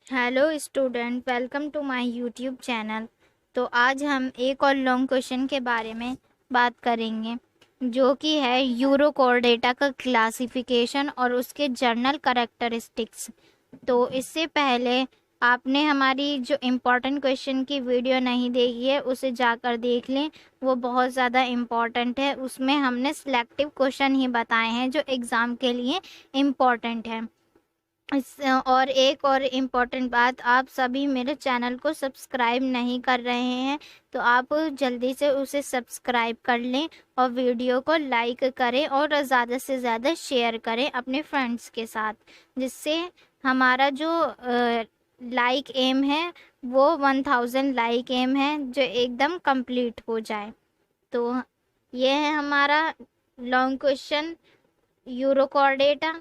Hello student, welcome to my YouTube channel. तो आज हम एक और लॉन्ग क्वेश्चन के बारे में बात करेंगे जो कि है यूरोकोड डेटा का क्लासिफिकेशन और उसके जर्नल कैरेक्टरिस्टिक्स। तो इससे पहले आपने हमारी जो इम्पोर्टेंट क्वेश्चन की वीडियो नहीं देखी है उसे जाकर देख लें, वो बहुत ज़्यादा इम्पॉर्टेंट है। उसमें हमने सिलेक्टिव क्वेश्चन ही बताए हैं जो एग्ज़ाम के लिए इम्पॉर्टेंट है। और एक और इम्पॉर्टेंट बात, आप सभी मेरे चैनल को सब्सक्राइब नहीं कर रहे हैं तो आप जल्दी से उसे सब्सक्राइब कर लें और वीडियो को लाइक करें और ज़्यादा से ज़्यादा शेयर करें अपने फ्रेंड्स के साथ, जिससे हमारा जो लाइक एम है वो 1000 लाइक एम है जो एकदम कंप्लीट हो जाए। तो ये है हमारा लॉन्ग क्वेश्चन यूरोकोर्डेटा।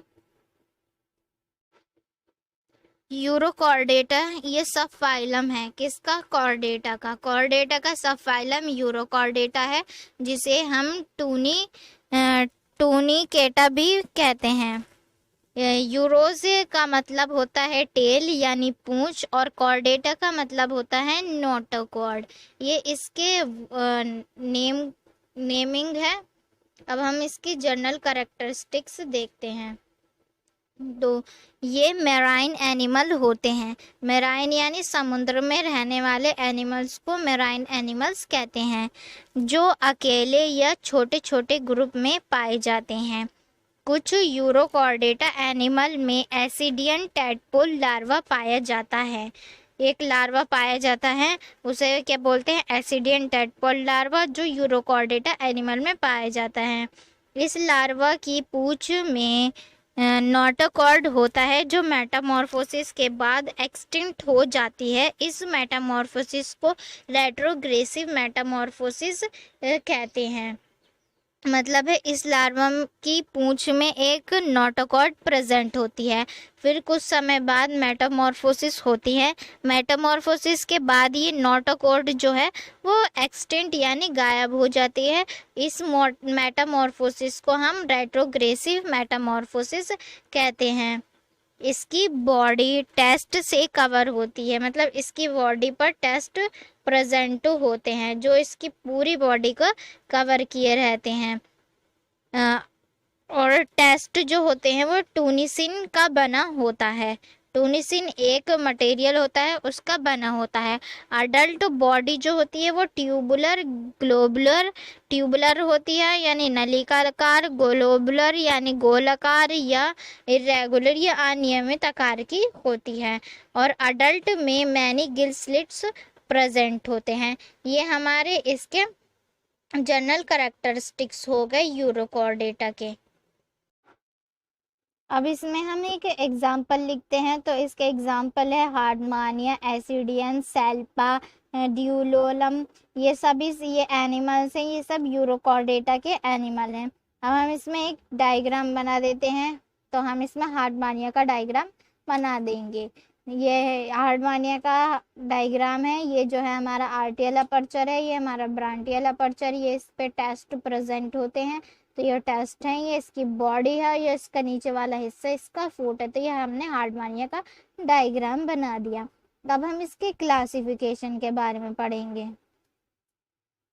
यूरोकॉर्डेटा ये सब फाइलम है किसका? कॉर्डेटा का। कॉर्डेटा का सब फाइलम यूरोकॉर्डेटा है, जिसे हम टूनिकेटा भी कहते हैं। यूरोज का मतलब होता है टेल यानी पूंछ, और कॉर्डेटा का मतलब होता है नोटोकॉर्ड। ये इसके नेमिंग है। अब हम इसकी जनरल कैरेक्टरिस्टिक्स देखते हैं। तो ये मैराइन एनिमल होते हैं। मैराइन यानी समुद्र में रहने वाले एनिमल्स को मैराइन एनिमल्स कहते हैं, जो अकेले या छोटे छोटे ग्रुप में पाए जाते हैं। कुछ यूरोकॉर्डेटा एनिमल में एसिडियन टैडपोल लार्वा पाया जाता है। एक लार्वा पाया जाता है, उसे क्या बोलते हैं? एसिडियन टैडपोल लार्वा, जो यूरोकॉर्डेटा एनिमल में पाया जाता है। इस लार्वा की पूंछ में नोटोकॉर्ड होता है, जो मेटामॉर्फोसिस के बाद एक्सटिंक्ट हो जाती है। इस मेटामॉर्फोसिस को रेट्रोग्रेसिव मेटामॉर्फोसिस कहते हैं। मतलब है इस लार्वा की पूंछ में एक नोटोकॉर्ड प्रेजेंट होती है। फिर कुछ समय बाद मेटामॉर्फोसिस होती है। मेटामॉर्फोसिस के बाद ये नोटोकॉर्ड जो है वो एक्सटिंक्ट यानी गायब हो जाती है। इस मेटामॉर्फोसिस को हम रेट्रोग्रेसिव मेटामॉर्फोसिस कहते हैं। इसकी बॉडी टेस्ट से कवर होती है, मतलब इसकी बॉडी पर टेस्ट प्रेजेंट होते हैं जो इसकी पूरी बॉडी को कवर किए रहते हैं। और टेस्ट जो होते हैं वो टूनिसिन का बना होता है। टूनिसिन एक मटेरियल होता है, उसका बना होता है। अडल्ट बॉडी जो होती है वो ट्यूबुलर ग्लोबुलर ट्यूबुलर होती है यानी नलिकाकार, ग्लोबुलर यानी गोलाकार, या इरेगुलर या अनियमित आकार की होती है। और अडल्ट में मैनी गिल स्लिट्स प्रेजेंट होते हैं। ये हमारे इसके जनरल कैरेक्टरिस्टिक्स हो गए यूरोकॉर्डेटा के। अब इसमें हम एक एग्जाम्पल लिखते हैं। तो इसके एग्जाम्पल है हार्डमानिया, एसिडियन, सेल्पा, ड्यूलोलम। ये सभी ये एनिमल्स हैं, ये सब यूरोकॉर्डेटा के एनिमल हैं। अब हम इसमें एक डायग्राम बना देते हैं। तो हम इसमें हार्डमानिया का डायग्राम बना देंगे। ये हार्डमानिया का डायग्राम है। ये जो है हमारा आर्टियल अपर्चर है, ये हमारा ब्रांटियल अपर्चर, ये इस पे टेस्ट प्रेजेंट होते हैं। तो ये टेस्ट है, ये इसकी बॉडी है, ये इसका नीचे वाला हिस्सा इसका फुट है। तो ये हमने हार्डमानिया का डायग्राम बना दिया। अब हम इसके क्लासिफिकेशन के बारे में पढ़ेंगे।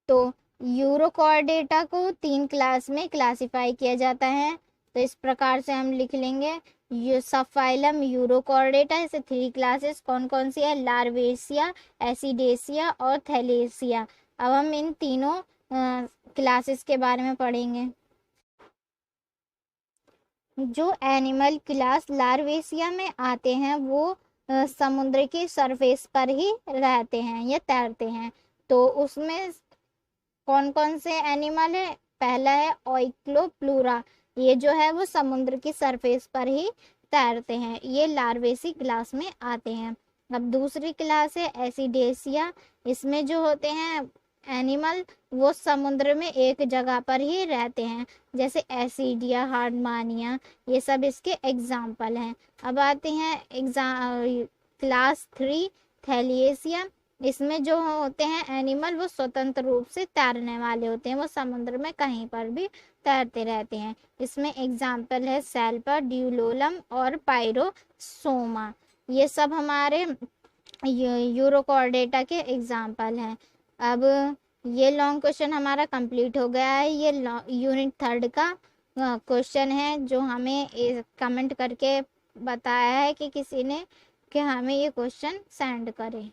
तो यूरोकॉर्डेटा को 3 क्लास में क्लासिफाई किया जाता है। तो इस प्रकार से हम लिख लेंगे। ये सब फाइलम यूरोकॉर्डेटा, इसे 3 क्लासेस कौन कौन सी है? लार्वेसिया, एसिडेसिया और थैलेसिया। अब हम इन तीनों क्लासेस के बारे में पढ़ेंगे। जो एनिमल क्लास लार्वेसिया में आते हैं वो समुद्र की सरफेस पर ही रहते हैं या तैरते हैं। तो उसमें कौन कौन से एनिमल है? पहला है ओइक्लोप्लूरा, ये जो है वो समुद्र की सरफेस पर ही तैरते हैं, ये लार्वेसी क्लास में आते हैं। अब दूसरी क्लास है एसिडेसिया। इसमें जो होते हैं एनिमल वो समुद्र में एक जगह पर ही रहते हैं, जैसे एसिडिया, हार्डमानिया, ये सब इसके एग्जाम्पल हैं। अब आते हैं क्लास 3 थैलिएसिया। इसमें जो होते हैं एनिमल वो स्वतंत्र रूप से तैरने वाले होते हैं, वो समुद्र में कहीं पर भी तैरते रहते हैं। इसमें एग्जाम्पल है सेल्पा, ड्यूलोलम और पायरोसोमा। ये सब हमारे यूरोकॉर्डेटा के एग्जाम्पल हैं। अब ये लॉन्ग क्वेश्चन हमारा कंप्लीट हो गया है। ये यूनिट 3 का क्वेश्चन है जो हमें कमेंट करके बताया है कि किसी ने कि हमें ये क्वेश्चन सेंड करें।